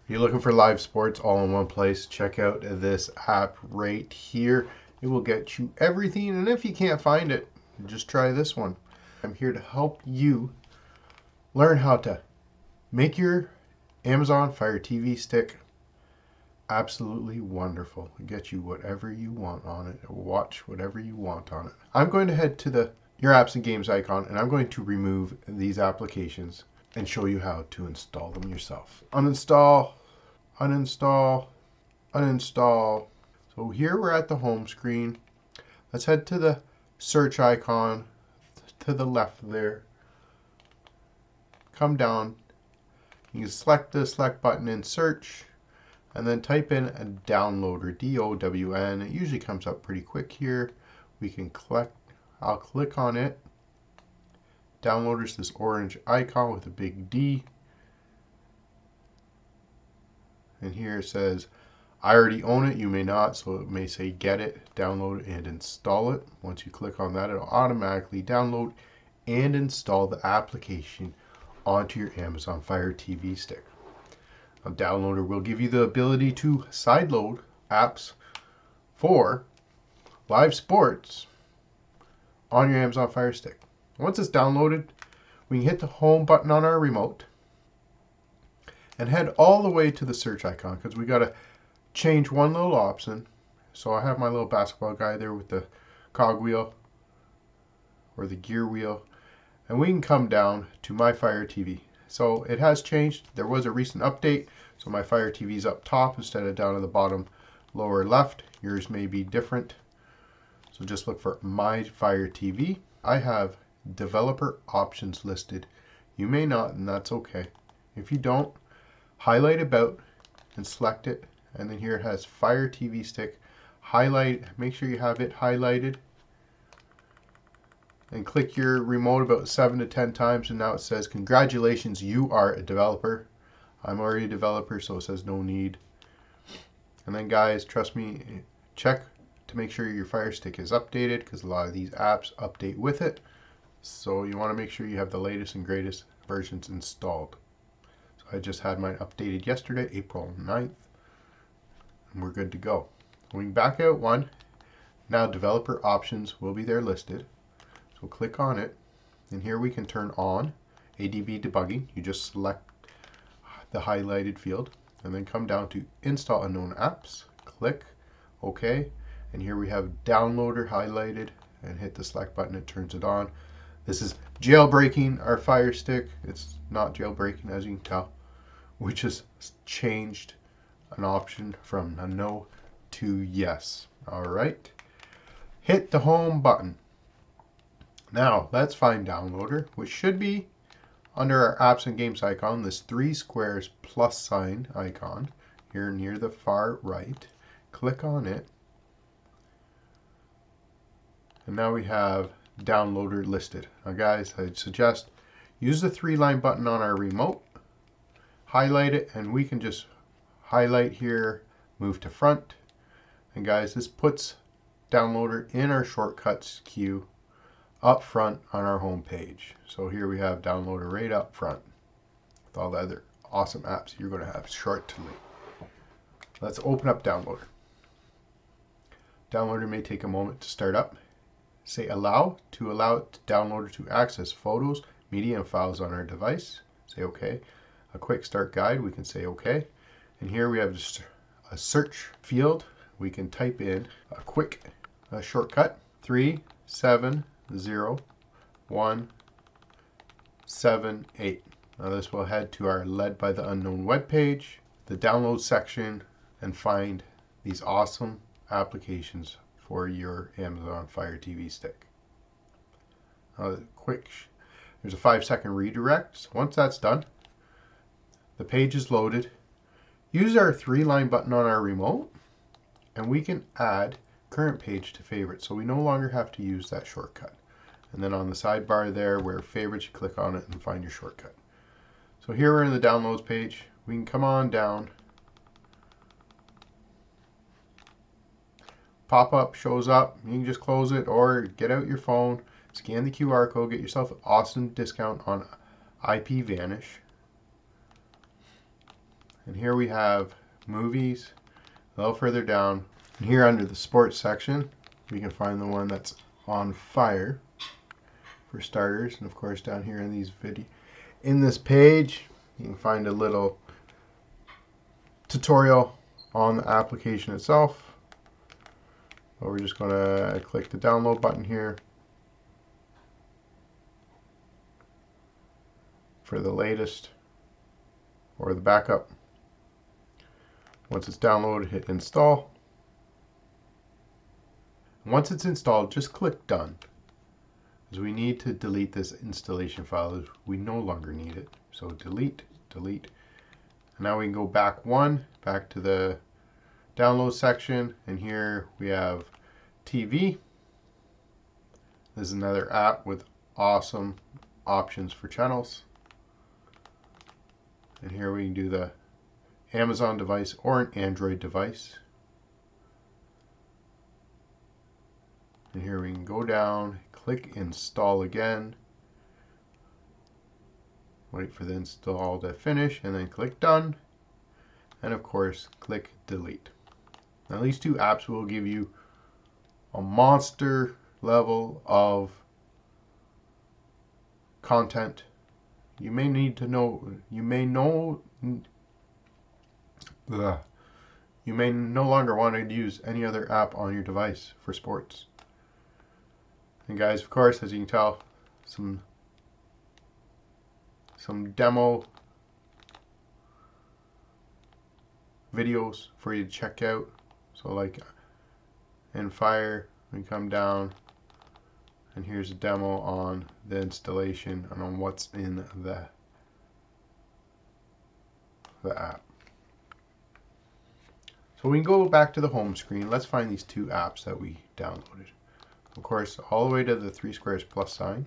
If you're looking for live sports all in one place, check out this app right here. It will get you everything, and if you can't find it, just try this one. I'm here to help you learn how to make your Amazon Fire TV stick absolutely wonderful. Get you whatever you want on it, watch whatever you want on it. I'm going to head to the Your Apps and Games icon, and I'm going to remove these applications and show you how to install them yourself. Uninstall, uninstall, uninstall. So here we're at the home screen. Let's head to the search icon to the left there. Come down. You can select the select button in search and then type in a downloader, D-O-W-N. It usually comes up pretty quick here. We can I'll click on it. Downloader's this orange icon with a big D. And here it says, I already own it, you may not, so it may say get it, download it, and install it. Once you click on that, it'll automatically download and install the application onto your Amazon Fire TV stick. A downloader will give you the ability to sideload apps for live sports on your Amazon Fire Stick. Once it's downloaded, we can hit the home button on our remote and head all the way to the search icon because we got to change one little option. So I have my little basketball guy there with the cogwheel or the gear wheel, and we can come down to my Fire TV. So it has changed. There was a recent update, so my Fire TV is up top instead of down at the bottom lower left. Yours may be different. So just look for my Fire TV. I have developer options listed. You may not, and that's okay. If you don't, highlight about and select it, and then here it has Fire TV stick. Highlight, make sure you have it highlighted, and click your remote about 7 to 10 times, and now it says congratulations, you are a developer. I'm already a developer, so it says no need. And then guys, trust me, check to make sure your Fire Stick is updated because a lot of these apps update with it. So you want to make sure you have the latest and greatest versions installed. So I just had mine updated yesterday, April 9th, and we're good to go. We can back out one. Now developer options will be there listed. So click on it, and here we can turn on ADB debugging. You just select the highlighted field and then come down to install unknown apps. Click OK, and here we have downloader highlighted, and hit the select button. It turns it on. This is jailbreaking our Fire Stick. It's not jailbreaking, as you can tell. We just changed an option from a no to yes. All right. Hit the home button. Now let's find downloader, which should be under our apps and games icon, this 3 squares plus sign icon here near the far right. Click on it. And now we have downloader listed. Now guys, I'd suggest use the 3-line button on our remote, highlight it, and we can just highlight here, move to front. And guys, this puts downloader in our shortcuts queue up front on our home page. So here we have downloader right up front with all the other awesome apps you're going to have shortly. Let's open up downloader. Downloader may take a moment to start up. Say allow to allow downloader to access photos, media, and files on our device. Say OK. A quick start guide, we can say OK. And here we have just a search field. We can type in a quick shortcut 370178. Now this will head to our Led by the Unknown webpage, the download section, and find these awesome applications for your Amazon Fire TV stick. There's a 5-second redirect. So once that's done, the page is loaded. Use our 3-line button on our remote, and we can add current page to favorite, so we no longer have to use that shortcut. And then on the sidebar there where favorites, you click on it and find your shortcut. So here we're in the downloads page. We can come on down. Pop-up shows up. You can just close it or get out your phone, scan the QR code, get yourself an awesome discount on IP Vanish. And here we have movies. A little further down, and here under the sports section, we can find the one that's on fire for starters. And of course, down here in this page, you can find a little tutorial on the application itself. So we're just going to click the download button here for the latest or the backup. Once it's downloaded, hit install. Once it's installed, just click done, because we need to delete this installation file. We no longer need it. So delete. And now we can go back to the download section, and here we have TV. This is another app with awesome options for channels. And here we can do the Amazon device or an Android device. And here we can go down, click install again, wait for the install to finish, and then click done, and of course click delete. Now these two apps will give you a monster level of content. You may no longer want to use any other app on your device for sports. And guys, of course, as you can tell, some demo videos for you to check out. So like in Fire, we come down, and here's a demo on the installation and on what's in the app. So we can go back to the home screen. Let's find these two apps that we downloaded. Of course, all the way to the 3 squares plus sign.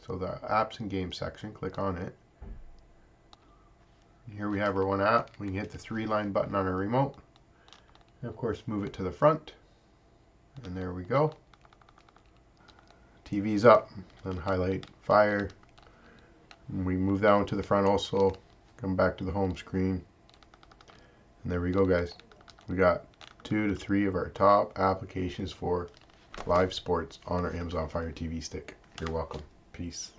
So the apps and games section, click on it. Here we have our one app. We can hit the 3-line button on our remote. And of course, move it to the front. And there we go. TV's up. Then highlight Fire. And we move that one to the front also. Come back to the home screen. And there we go, guys. We got 2 to 3 of our top applications for live sports on our Amazon Fire TV stick. You're welcome. Peace.